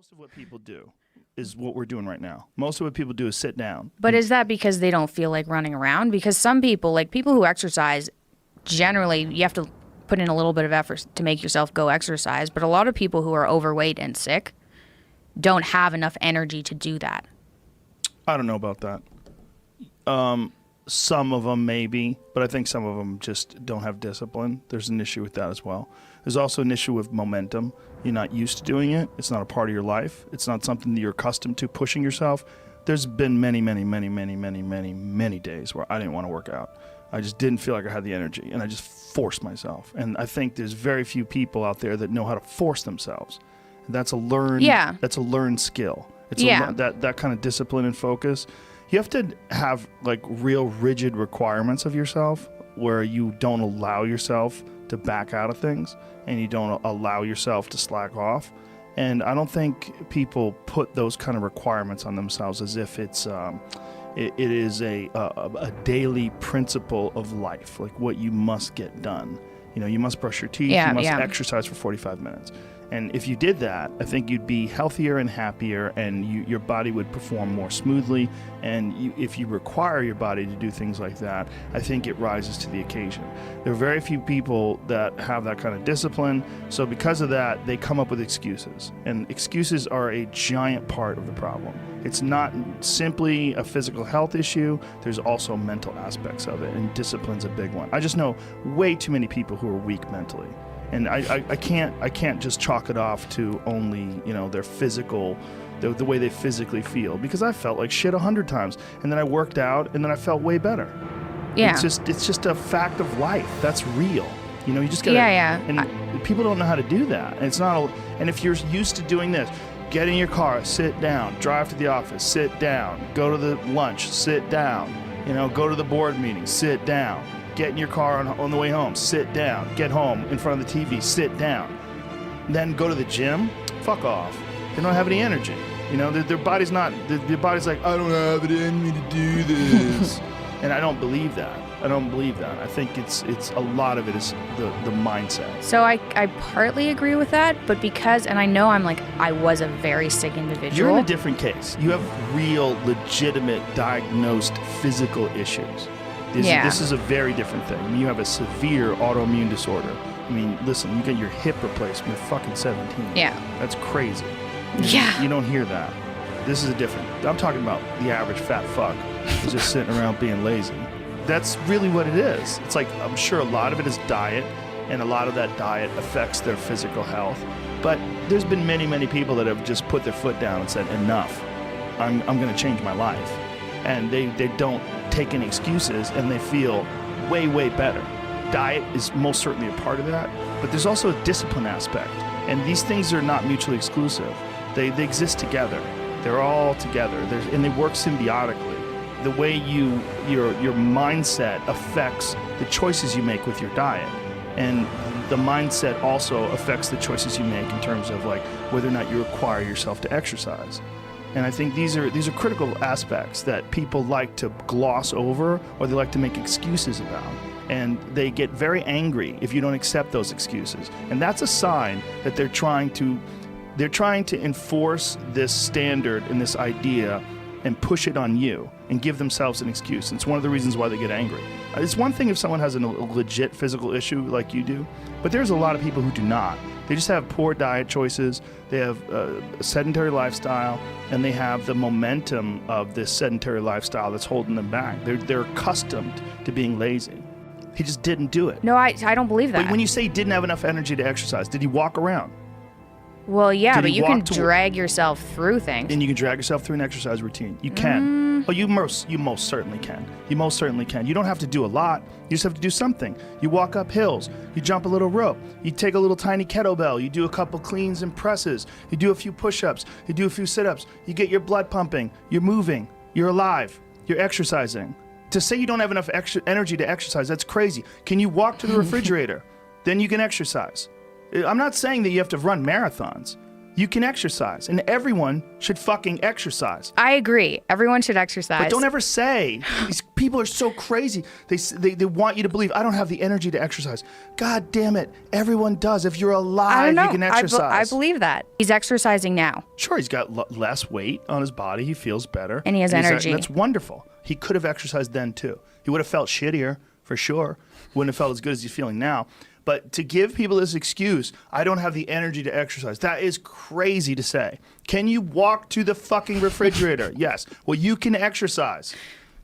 Most of what people do is what we're doing right now. Most of what people do is sit down. But is that because they don't feel like running around? Because some people, like people who exercise, generally you have to put in a little bit of effort to make yourself go exercise. But a lot of people who are overweight and sick don't have enough energy to do that. I don't know about that. Some of them maybe, but I think some of them just don't have discipline. There's an issue with that as well. There's also an issue with momentum. You're not used to doing it. It's not a part of your life. It's not something that you're accustomed to pushing yourself. There's been many days where I didn't want to work out. I just didn't feel like I had the energy, and I just forced myself. And I think there's very few people out there that know how to force themselves. That's a learned, That's a learned skill. It's that kind of discipline and focus. You have to have like real rigid requirements of yourself where you don't allow yourself to back out of things and you don't allow yourself to slack off. And I don't think people put those kind of requirements on themselves as if it is a daily principle of life, like what you must get done. You know, you must brush your teeth, you must exercise for 45 minutes. And if you did that, I think you'd be healthier and happier, and your body would perform more smoothly. And if you require your body to do things like that, I think it rises to the occasion. There are very few people that have that kind of discipline. So because of that, they come up with excuses. And excuses are a giant part of the problem. It's not simply a physical health issue. There's also mental aspects of it, and discipline's a big one. I just know way too many people who are weak mentally. And I can't just chalk it off to only, you know, their physical, the way they physically feel, because I felt like shit 100 times, and then I worked out, and then I felt way better. Yeah. It's just a fact of life. That's real. You know, you just gotta. And people don't know how to do that. And it's not. And if you're used to doing this, get in your car, sit down, drive to the office, sit down, go to the lunch, sit down. You know, go to the board meeting, sit down. Get in your car on the way home, sit down. Get home in front of the TV, sit down. Then go to the gym, fuck off. They don't have any energy. You know, their body's not, their body's like, I don't have it in me to do this. And I don't believe that. I think it's a lot of it is the mindset. So I partly agree with that, but because, and I know I was a very sick individual. You're in a different case. You have real, legitimate, diagnosed physical issues. This is a very different thing. I mean, you have a severe autoimmune disorder. I mean, listen, you get your hip replaced when you're fucking 17. Yeah. That's crazy. Yeah. You don't hear that. This is a different, I'm talking about the average fat fuck who's just sitting around being lazy. That's really what it is. It's like, I'm sure a lot of it is diet, and a lot of that diet affects their physical health. But there's been many people that have just put their foot down and said, enough. I'm going to change my life. And they don't take any excuses, and they feel way better. Diet is most certainly a part of that, but there's also a discipline aspect, and these things are not mutually exclusive. They exist together. They're all together, and they work symbiotically. The way your mindset affects the choices you make with your diet, and the mindset also affects the choices you make in terms of like whether or not you require yourself to exercise. And I think these are critical aspects that people like to gloss over, or they like to make excuses about. And they get very angry if you don't accept those excuses. And that's a sign that they're trying to enforce this standard and this idea and push it on you and give themselves an excuse. And it's one of the reasons why they get angry. It's one thing if someone has a legit physical issue like you do, but there's a lot of people who do not. They just have poor diet choices, they have a sedentary lifestyle, and they have the momentum of this sedentary lifestyle that's holding them back. They're accustomed to being lazy. He just didn't do it. No, I don't believe that. But when you say he didn't have enough energy to exercise, did he walk around? Well, yeah, but you can drag yourself through things. And you can drag yourself through an exercise routine. You can. Oh, you most certainly can. You most certainly can. You don't have to do a lot. You just have to do something. You walk up hills. You jump a little rope. You take a little tiny kettlebell. You do a couple cleans and presses. You do a few push-ups. You do a few sit-ups. You get your blood pumping. You're moving. You're alive. You're exercising. To say you don't have enough energy to exercise, that's crazy. Can you walk to the refrigerator? Then you can exercise. I'm not saying that you have to run marathons. You can exercise, and everyone should fucking exercise. I agree. Everyone should exercise. But don't ever say, People are so crazy. They want you to believe I don't have the energy to exercise. God damn it. Everyone does. If you're I alive, don't know. you can exercise. I believe that. He's exercising now. Sure, he's got less weight on his body. He feels better. And he has energy. That's wonderful. He could have exercised then, too. He would have felt shittier, for sure. Wouldn't have felt as good as he's feeling now. But to give people this excuse, I don't have the energy to exercise, that is crazy to say. Can you walk to the fucking refrigerator? Yes. Well, you can exercise.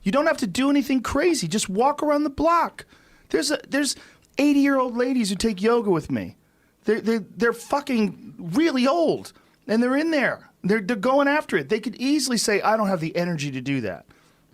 You don't have to do anything crazy. Just walk around the block. There's 80-year-old ladies who take yoga with me. They're fucking really old, and they're in there. They're going after it. They could easily say, I don't have the energy to do that.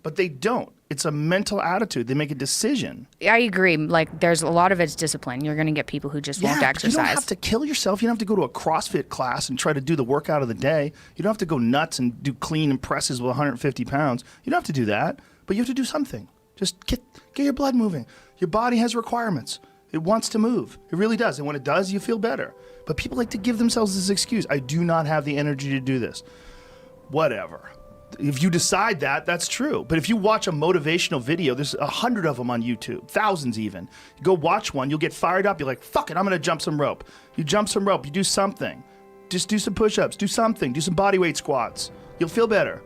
But they don't. It's a mental attitude. They make a decision. I agree. Like, there's a lot of it's discipline. You're going to get people who just won't But exercise. you don't have to kill yourself. You don't have to go to a CrossFit class and try to do the workout of the day. You don't have to go nuts and do clean and presses with 150 pounds. You don't have to do that, but you have to do something. Just get your blood moving. Your body has requirements. It wants to move. It really does. And when it does, you feel better. But people like to give themselves this excuse. I do not have the energy to do this. Whatever. If you decide that, that's true. But if you watch a motivational video, there's 100 of them on YouTube, thousands even. You go watch one, you'll get fired up. You're like, fuck it, I'm going to jump some rope. You jump some rope, you do something. Just do some push-ups, do something, do some body weight squats. You'll feel better.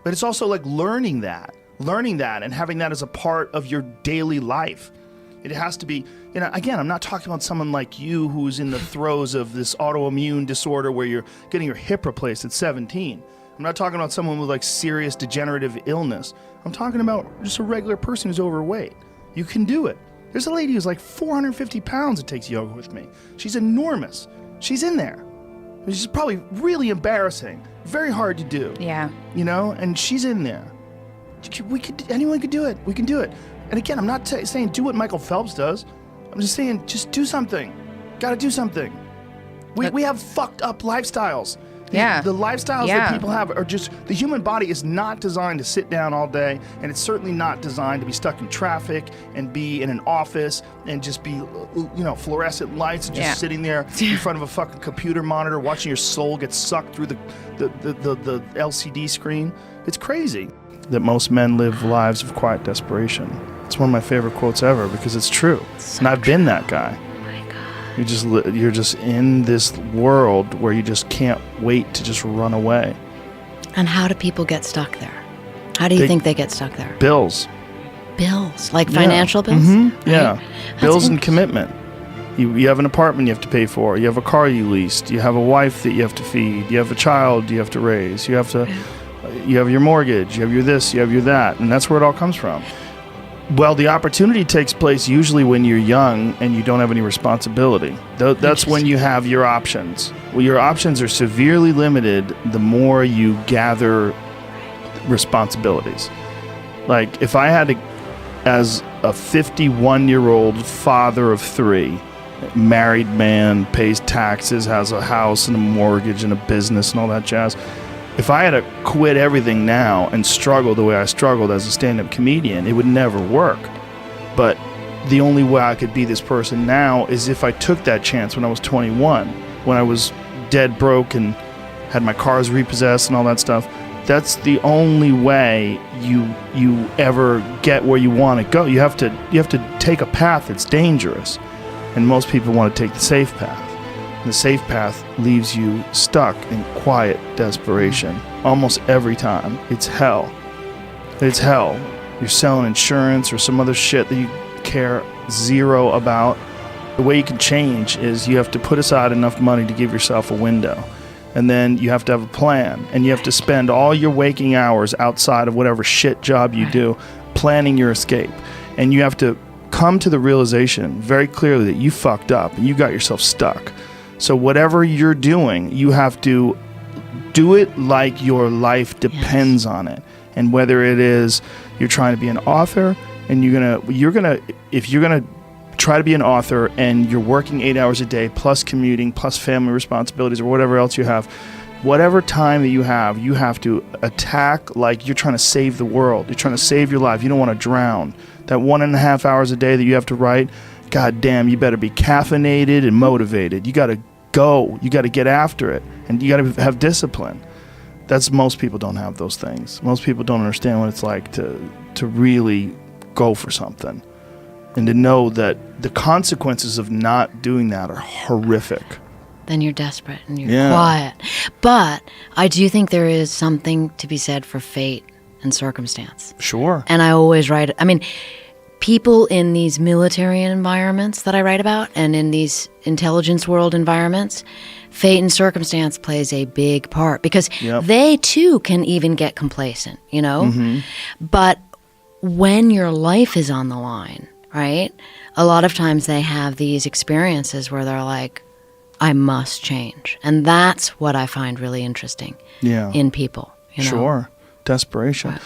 But it's also like learning that and having that as a part of your daily life. It has to be, again, I'm not talking about someone like you who's in the throes of this autoimmune disorder where you're getting your hip replaced at 17. I'm not talking about someone with like serious degenerative illness. I'm talking about just a regular person who's overweight. You can do it. There's a lady who's like 450 pounds that takes yoga with me. She's enormous. She's in there. She's probably really embarrassing. Very hard to do. Yeah. And she's in there. Anyone could do it. We can do it. And again, I'm not saying do what Michael Phelps does. I'm just saying just do something. Gotta do something. We have fucked up lifestyles. The lifestyles that people have are just, the human body is not designed to sit down all day, and it's certainly not designed to be stuck in traffic and be in an office and just be, fluorescent lights and just sitting there in front of a fucking computer monitor watching your soul get sucked through the LCD screen. It's crazy that most men live lives of quiet desperation. It's one of my favorite quotes ever because it's true. And I've been that guy. You're just in this world where you just can't wait to just run away. And how do people get stuck there? How do you think they get stuck there? Bills. Bills? Like financial bills? Mm-hmm. Right? Yeah. Bills and commitment. You have an apartment you have to pay for. You have a car you leased. You have a wife that you have to feed. You have a child you have to raise. You have your mortgage. You have your this. You have your that. And that's where it all comes from. Well, the opportunity takes place usually when you're young and you don't have any responsibility. That's when you have your options. Well, your options are severely limited the more you gather responsibilities. Like, if I had to, as a 51-year-old father of 3, married man, pays taxes, has a house and a mortgage and a business and all that jazz, if I had to quit everything now and struggle the way I struggled as a stand-up comedian, it would never work. But the only way I could be this person now is if I took that chance when I was 21, when I was dead broke and had my cars repossessed and all that stuff. That's the only way you ever get where you want to go. You have to take a path that's dangerous, and most people want to take the safe path. The safe path leaves you stuck in quiet desperation almost every time. It's hell. It's hell. You're selling insurance or some other shit that you care zero about. The way you can change is you have to put aside enough money to give yourself a window. And then you have to have a plan. And you have to spend all your waking hours outside of whatever shit job you do planning your escape. And you have to come to the realization very clearly that you fucked up and you got yourself stuck. So whatever you're doing, you have to do it like your life depends on it. And whether it is you're trying to be an author and if you're gonna try to be an author and you're working 8 hours a day plus commuting plus family responsibilities or whatever else you have, whatever time that you have to attack like you're trying to save the world. You're trying to save your life. You don't want to drown. That 1.5 hours a day that you have to write, God damn, you better be caffeinated and motivated. You got to go. You got to get after it. And you got to have discipline. That's most people don't have those things. Most people don't understand what it's like to really go for something and to know that the consequences of not doing that are horrific. Then you're desperate and you're Yeah. quiet. But I do think there is something to be said for fate and circumstance. Sure. And I always write, I mean, people in these military environments that I write about and in these intelligence world environments, fate and circumstance plays a big part because Yep. they too can even get complacent, you know? Mm-hmm. But when your life is on the line, right? A lot of times they have these experiences where they're like, I must change. And that's what I find really interesting Yeah. in people. You know? Sure. Desperation.